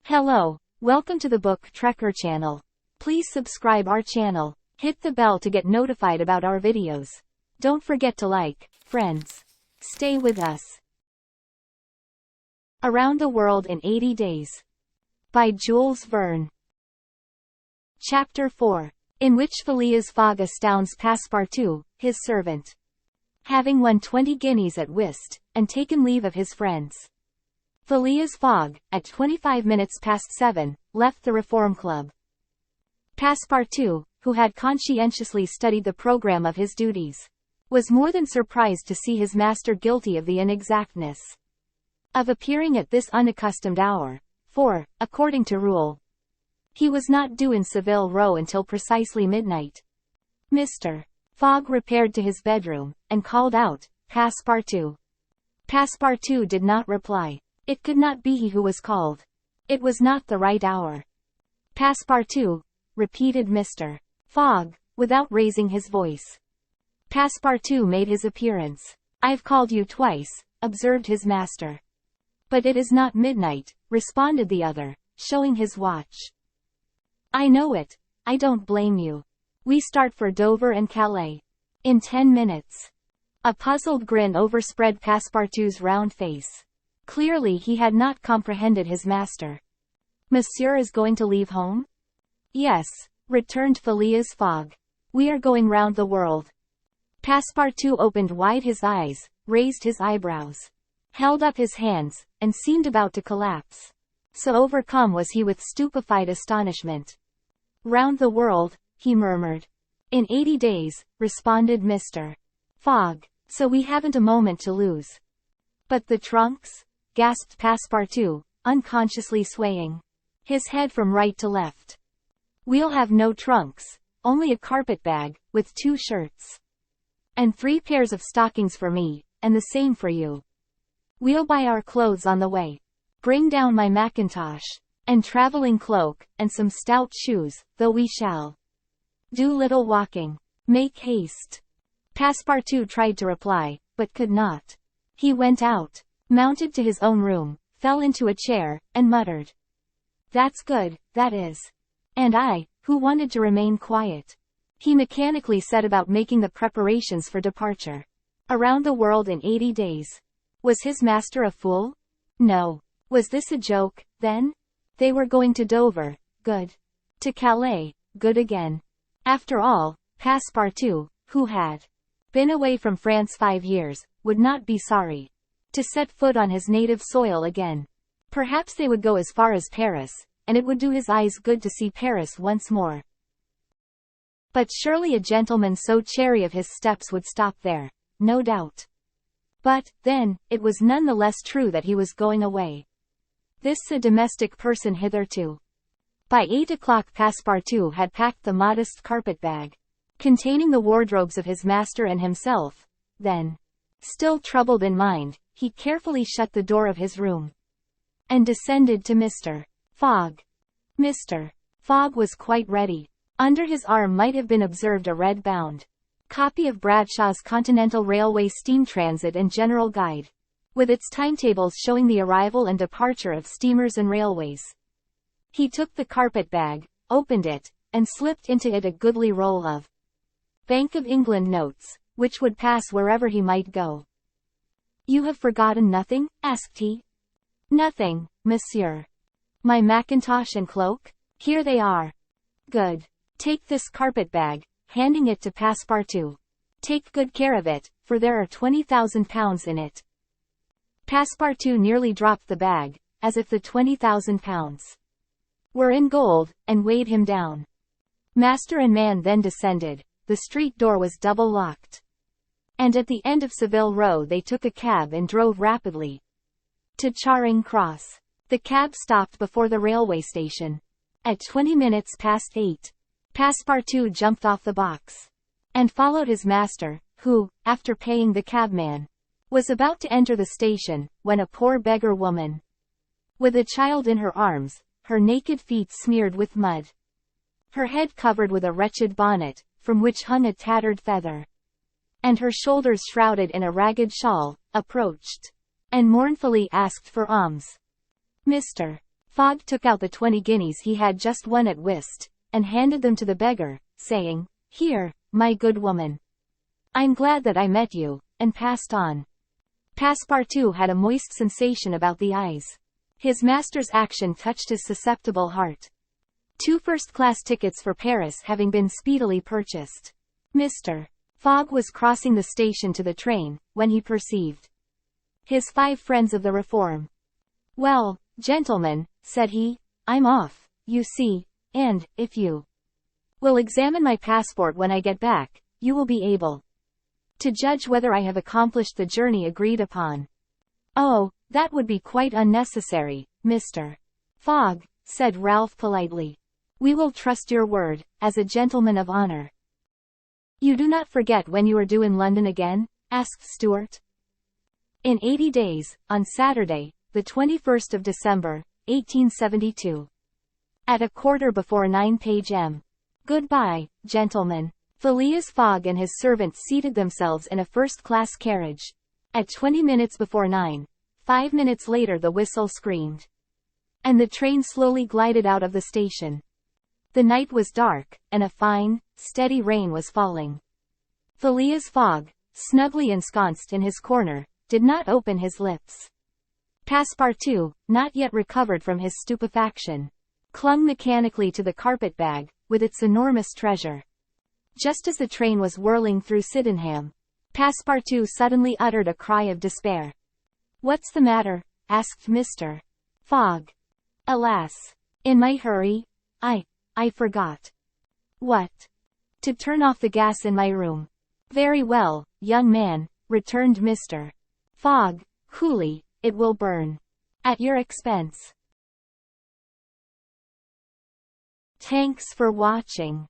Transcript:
Hello, welcome to the Book Trekker channel. Please subscribe our channel. Hit the bell to get notified about our videos. Don't forget to like, friends. Stay with us. Around the World in 80 Days. By Jules Verne. Chapter 4. In which Phileas Fogg astounds Passepartout, his servant. Having won 20 guineas at whist, and taken leave of his friends. Phileas Fogg, at 7:25, left the Reform Club. Passepartout, who had conscientiously studied the program of his duties, was more than surprised to see his master guilty of the inexactness of appearing at this unaccustomed hour, for, according to rule, he was not due in Savile Row until precisely midnight. Mr. Fogg repaired to his bedroom, and called out, "Passepartout." Passepartout did not reply. It could not be he who was called. It was not the right hour. "Passepartout," repeated Mr. Fogg, without raising his voice. Passepartout made his appearance. "I've called you twice," observed his master. "But it is not midnight," responded the other, showing his watch. "I know it. I don't blame you. We start for Dover and Calais in 10 minutes. A puzzled grin overspread Passepartout's round face. Clearly he had not comprehended his master. "Monsieur is going to leave home?" "Yes," returned Phileas Fogg. "We are going round the world." Passepartout opened wide his eyes, raised his eyebrows, held up his hands, and seemed about to collapse. So overcome was he with stupefied astonishment. "Round the world," he murmured. "In 80 days, responded Mr. Fogg. "So we haven't a moment to lose." "But the trunks?" gasped Passepartout, unconsciously swaying his head from right to left. "We'll have no trunks, only a carpet-bag, with 2 shirts. And 3 pairs of stockings for me, and the same for you. We'll buy our clothes on the way. Bring down my mackintosh, and traveling cloak, and some stout shoes, though we shall do little walking. Make haste." Passepartout tried to reply, but could not. He went out, mounted to his own room, fell into a chair, and muttered, "That's good, that is. And I, who wanted to remain quiet." He mechanically set about making the preparations for departure. Around the world in 80 days. Was his master a fool? No. Was this a joke, then? They were going to Dover. Good. To Calais. Good again. After all, Passepartout, who had been away from France 5 years, would not be sorry to set foot on his native soil again. Perhaps they would go as far as Paris, and it would do his eyes good to see Paris once more. But surely a gentleman so chary of his steps would stop there, no doubt. But, then, it was none the less true that he was going away. This a domestic person hitherto. By 8 o'clock Passepartout had packed the modest carpet-bag, containing the wardrobes of his master and himself. Then, still troubled in mind, he carefully shut the door of his room, and descended to Mr. Fogg. Mr. Fogg was quite ready. Under his arm might have been observed a red-bound copy of Bradshaw's Continental Railway Steam Transit and General Guide, with its timetables showing the arrival and departure of steamers and railways. He took the carpet-bag, opened it, and slipped into it a goodly roll of Bank of England notes, which would pass wherever he might go. "You have forgotten nothing?" asked he. "Nothing, monsieur." "My mackintosh and cloak?" "Here they are." "Good. Take this carpet-bag," handing it to Passepartout. "Take good care of it, for there are 20,000 pounds in it." Passepartout nearly dropped the bag, as if the 20,000 pounds were in gold, and weighed him down. Master and man then descended. The street door was double-locked. And at the end of Savile Row they took a cab and drove rapidly to Charing Cross. The cab stopped before the railway station. At 8:20, Passepartout jumped off the box, and followed his master, who, after paying the cabman, was about to enter the station, when a poor beggar woman, with a child in her arms, her naked feet smeared with mud, her head covered with a wretched bonnet, from which hung a tattered feather, and her shoulders shrouded in a ragged shawl, approached, and mournfully asked for alms. Mr. Fogg took out the 20 guineas he had just won at whist, and handed them to the beggar, saying, "Here, my good woman. I'm glad that I met you," and passed on. Passepartout had a moist sensation about the eyes. His master's action touched his susceptible heart. 2 first-class tickets for Paris having been speedily purchased. Mr. Fogg was crossing the station to the train, when he perceived his 5 friends of the Reform. "Well, gentlemen," said he, "I'm off, you see, and, if you will examine my passport when I get back, you will be able to judge whether I have accomplished the journey agreed upon." "Oh, that would be quite unnecessary, Mr. Fogg," said Ralph politely. "We will trust your word, as a gentleman of honor." "You do not forget when you are due in London again?" asked Stuart. "In 80 days, on Saturday, the 21st of December, 1872. At 9:15 p.m. Goodbye, gentlemen." Phileas Fogg and his servant seated themselves in a first-class carriage. At 20 minutes before 9, 5 minutes later the whistle screamed, and the train slowly glided out of the station. The night was dark, and a fine, steady rain was falling. Phileas Fogg, snugly ensconced in his corner, did not open his lips. Passepartout, not yet recovered from his stupefaction, clung mechanically to the carpet-bag, with its enormous treasure. Just as the train was whirling through Sydenham, Passepartout suddenly uttered a cry of despair. "What's the matter?" asked Mr. Fogg. "Alas! In my hurry, I forgot." "What?" "To turn off the gas in my room." "Very well, young man," returned Mr. Fogg, coolly, "it will burn. At your expense." Thanks for watching.